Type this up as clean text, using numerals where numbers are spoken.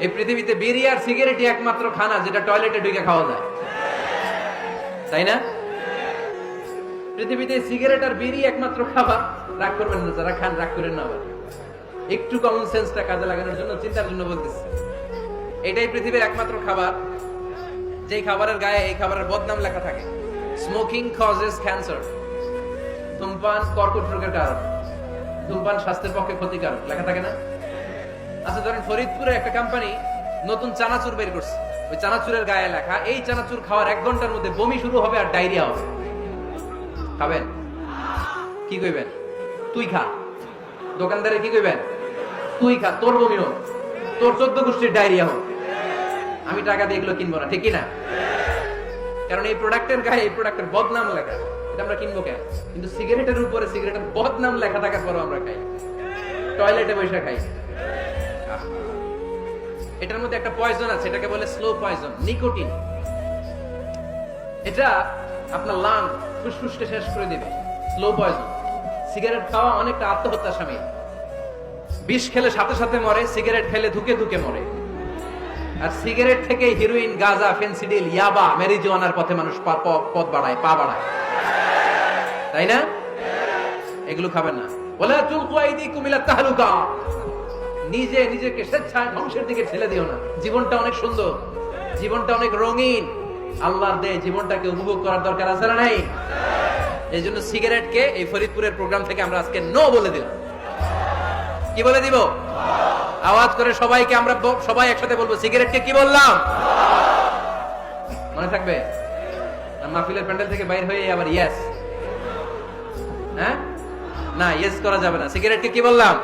এই পৃথিবীতে বিড়ি আর সিগারেটই একমাত্র খানা যেটা টয়লেটে ঢুকে খাওয়া যায়, তাই না? পৃথিবীতে সিগারেট আর বিড়ি একমাত্র খাবার। রাগ করবেন না যারা খান, রাগ করেন না আবার। একটু কমন সেন্সটা কাজে লাগানোর জন্য, চিন্তার জন্য বলতেছি। এটাই পৃথিবীর একমাত্র খাবার যেই খাবারের গায়ে এই খাবারের বদনাম লেখা থাকে, স্মোকিং কজেস ক্যান্সার, ধূমপান কর্কট রোগের কারণ, ধূমপান স্বাস্থ্যের পক্ষে ক্ষতিকারক লেখা থাকে না? আচ্ছা ধরেন ফরিদপুরে একটা কোম্পানি নতুন চানাচুর বের করছে, ওই চানাচুরের গায়ে লেখা এই চানাচুর খাওয়ার 1 ঘন্টার মধ্যে বমি শুরু হবে আর ডায়রিয়া হবে। খাবেন? কি কইবেন? তুই খা। দোকানদারে কি কইবেন? তুই খা, তোর বমি হোক, তোর 14 গোষ্ঠীর ডায়রিয়া হোক, আমি টাকা দিয়ে এগুলো কিনবো না, ঠিক কি না? কারণ এই প্রোডাক্টের গায়ে এই প্রোডাক্টের বদনাম লেখা, এটা আমরা কিনবো কেন? কিন্তু সিগারেটের উপরে সিগারেটের বদনাম লেখা থাকার পরও আমরা খাই, টয়লেটে বসে খাই। এটার মধ্যে একটা পয়জন আছে, এটাকে বলে স্লো পয়জন, নিকোটিন। এটা আপনার লাং ফুসফুসকে শেষ করে দিবে, স্লো পয়জন। সিগারেট খাওয়া অনেকটা আত্মহত্যার শামিল। বিষ খেলে সাথে সাথে মরে, সিগারেট খেলে ধুকে ধুকে মরে। আর সিগারেট থেকে হিরোইন, গাঁজা, ফেন্সিডিল, ইয়াবা, ম্যারিজুয়ানার পথে মানুষ পথ বাড়ায়, পা বাড়ায়, তাই না? এগুলো খাবেন না। ওয়ালা তুলকু আইদিকুম ইলা তাহলুকা, নিজে নিজেকে স্বেচ্ছায় ধ্বংসের দিকে ঠেলে দিও না। জীবনটা অনেক সুন্দর, জীবনটা অনেক রঙিন, আল্লাহর দেয়, জীবনটাকে উপভোগ করার দরকার আছে না নাই? এই জন্য সিগারেটকে এই ফরিদপুরের প্রোগ্রাম থেকে আমরা আজকে নো বলে দিলাম। কি বলে দিব? আওয়াজ করে সবাইকে আমরা সবাই একসাথে বলবো, সিগারেটকে কি বললাম? মনে থাকবে? মাহফিলের প্যান্ডেল থেকে বাইরে হয়ে আবার ইয়েস, হ্যাঁ না, ইয়েস করা যাবে না। সিগারেটকে কি বললাম?